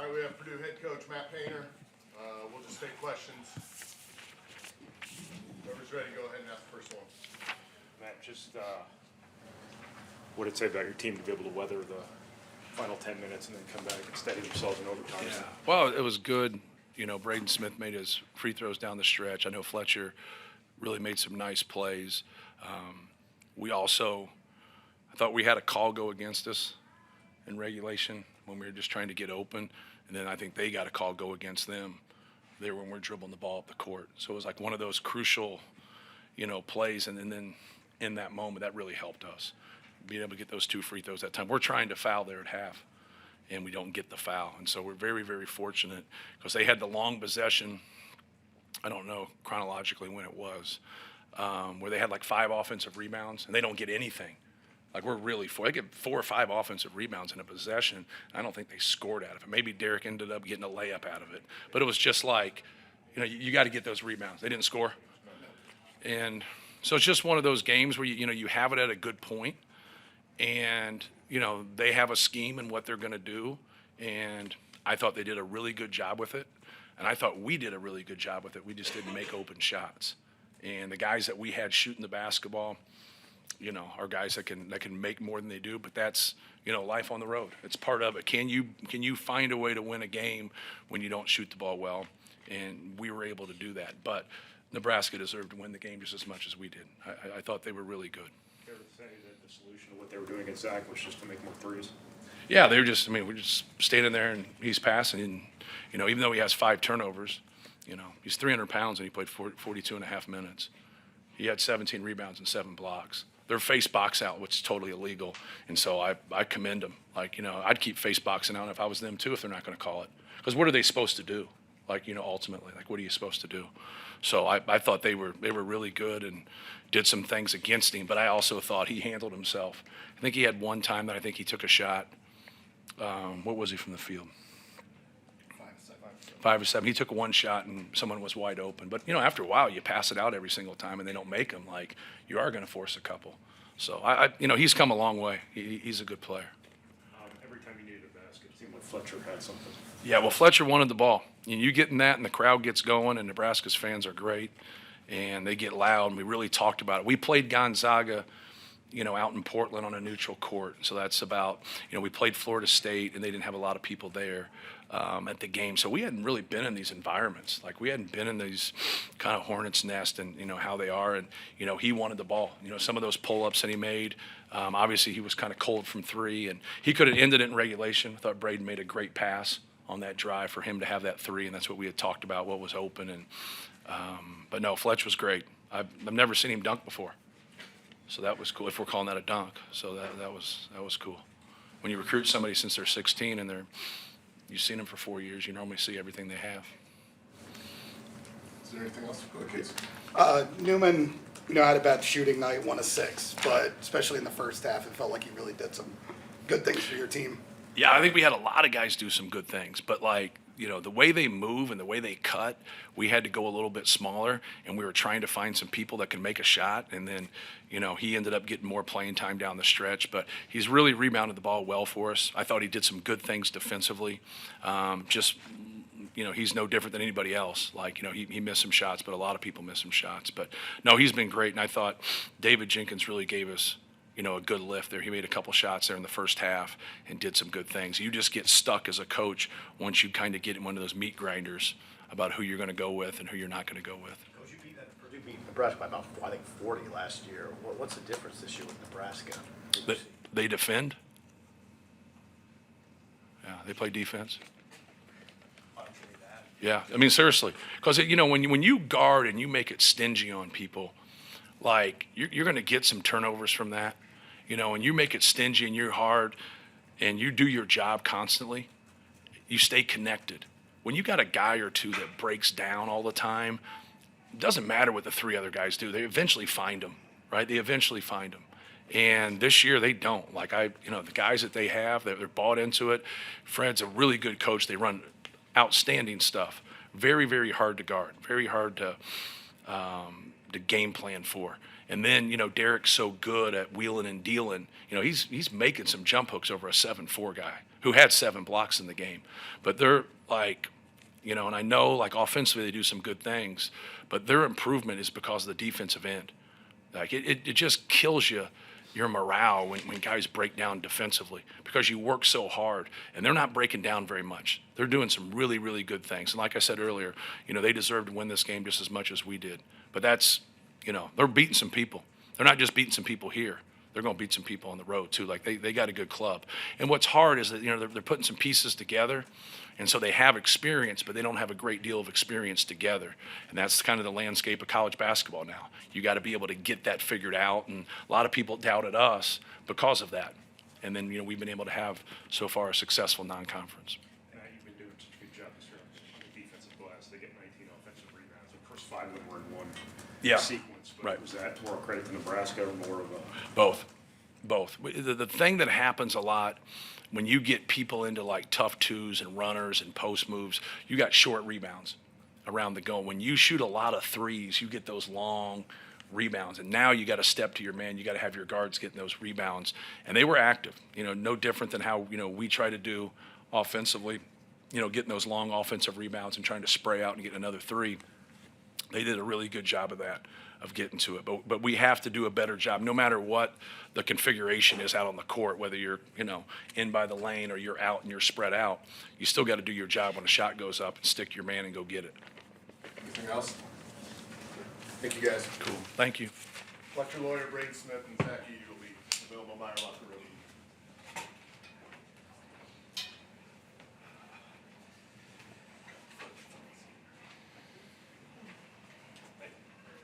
All right, we have Purdue head coach Matt Painter. We'll just take questions. Whoever's ready, go ahead and ask the first one. Matt, just what did it say about your team to be able to weather the final 10 minutes and then come back and steady themselves in overtime? Yeah. Well, it was good. You know, Braden Smith made his free throws down the stretch. I know Fletcher really made some nice plays. I thought we had a call go against us in regulation when we were just trying to get open. And then I think they got a call go against them there when we're dribbling the ball up the court. So it was like one of those crucial, plays. And then in that moment, that really helped us, being able to get those 2 free throws that time. We're trying to foul there at half, and we don't get the foul. And so we're very, very fortunate because they had the long possession. I don't know chronologically when it was, where they had like 5 offensive rebounds, and they don't get anything. Like we're really they get 4 or 5 offensive rebounds in a possession. I don't think they scored out of it. Maybe Derek ended up getting a layup out of it. But it was just like, you got to get those rebounds. They didn't score. And so it's just one of those games where, you have it at a good point, and, they have a scheme and what they're going to do. And I thought they did a really good job with it. And I thought we did a really good job with it. We just didn't make open shots. And the guys that we had shooting the basketball, are guys that can make more than they do, but that's, life on the road. It's part of it. Can you find a way to win a game when you don't shoot the ball well? And we were able to do that. But Nebraska deserved to win the game just as much as we did. I thought they were really good. Fair to say that the solution to what they were doing against Zach was just to make more threes? Yeah, they were just, we're just standing there and he's passing. And, even though he has 5 turnovers, he's 300 pounds and he played 42 and a half minutes. He had 17 rebounds and 7 blocks. They're face box out, which is totally illegal. And so I commend them. Like, I'd keep face boxing out if I was them too, if they're not going to call it. Because what are they supposed to do? Like, ultimately, like, what are you supposed to do? So I thought they were really good and did some things against him, but I also thought he handled himself. I think he had one time that I think he took a shot. What was he from the field? 5 or 7. He took one shot and someone was wide open. But, after a while, you pass it out every single time and they don't make them. Like, you are going to force a couple. So, he's come a long way. He's a good player. Every time you needed a basket, it seemed like Fletcher had something. Yeah, well, Fletcher wanted the ball. And you get in that and the crowd gets going, and Nebraska's fans are great. And they get loud, and we really talked about it. We played Gonzaga, out in Portland on a neutral court. So that's about, we played Florida State, and they didn't have a lot of people there at the game. So we hadn't really been in these environments. Like, we hadn't been in these kind of hornet's nest and, how they are. And, he wanted the ball. Some of those pull-ups that he made, obviously he was kind of cold from 3, and he could have ended it in regulation. I thought Braden made a great pass on that drive for him to have that 3, and that's what we had talked about, what was open. And but no, Fletch was great. I've never seen him dunk before. So that was cool, if we're calling that a dunk. So that was cool. When you recruit somebody since they're 16 and you've seen them for 4 years, you normally see everything they have. Is there anything else? Go ahead, Casey. Newman, had a bad shooting night, 1 of 6, but especially in the first half, it felt like he really did some good things for your team. Yeah, I think we had a lot of guys do some good things, but the way they move and the way they cut, we had to go a little bit smaller, and we were trying to find some people that can make a shot. And then, he ended up getting more playing time down the stretch, but he's really rebounded the ball well for us. I thought he did some good things defensively. He's no different than anybody else. Like, he missed some shots, but a lot of people miss some shots. But no, he's been great. And I thought David Jenkins really gave us, a good lift there. He made a couple shots there in the first half and did some good things. You just get stuck as a coach once you kind of get in one of those meat grinders about who you're going to go with and who you're not going to go with. Coach, Purdue beat Nebraska by about, I think, 40 last year. What's the difference this year with Nebraska? They defend. Yeah, they play defense. Yeah, seriously. Because, when you guard and you make it stingy on people, like, you're going to get some turnovers from that. And you make it stingy and you're hard and you do your job constantly, you stay connected. When you got a guy or two that breaks down all the time, it doesn't matter what the 3 other guys do. They eventually find them, right? They eventually find them. And this year they don't. Like, the guys that they have, they're bought into it. Fred's a really good coach. They run outstanding stuff. Very, very hard to guard. Very hard to game plan for. And then, Derek's so good at wheeling and dealing. He's making some jump hooks over a 7'4" guy who had 7 blocks in the game. But they're like, and I know like offensively they do some good things, but their improvement is because of the defensive end. Like it just kills your morale when guys break down defensively because you work so hard, and they're not breaking down very much. They're doing some really, really good things. And like I said earlier, they deserve to win this game just as much as we did. But that's, they're beating some people. They're not just beating some people here. They're going to beat some people on the road too. Like they got a good club. And what's hard is that, they're putting some pieces together. And so they have experience, but they don't have a great deal of experience together. And that's kind of the landscape of college basketball now. You got to be able to get that figured out. And a lot of people doubted us because of that. And then, we've been able to have so far a successful non-conference. And you've been doing such a good job this year on the defensive glass. They get 19 offensive rebounds. The first 5 of them were in one sequence. But right. Was that more credit to Nebraska or more of a? Both. The thing that happens a lot when you get people into like tough twos and runners and post moves, you got short rebounds around the goal. When you shoot a lot of threes, you get those long rebounds. And now you got to step to your man. You got to have your guards getting those rebounds. And they were active, no different than how, we try to do offensively, getting those long offensive rebounds and trying to spray out and get another 3. They did a really good job of that, of getting to it. But we have to do a better job, no matter what the configuration is out on the court, whether you're, in by the lane or you're out and you're spread out. You still got to do your job when a shot goes up and stick your man and go get it. Anything else? Thank you, guys. Cool. Thank you. Lecture lawyer Braden Smith and Zach Eady will be available by our locker room.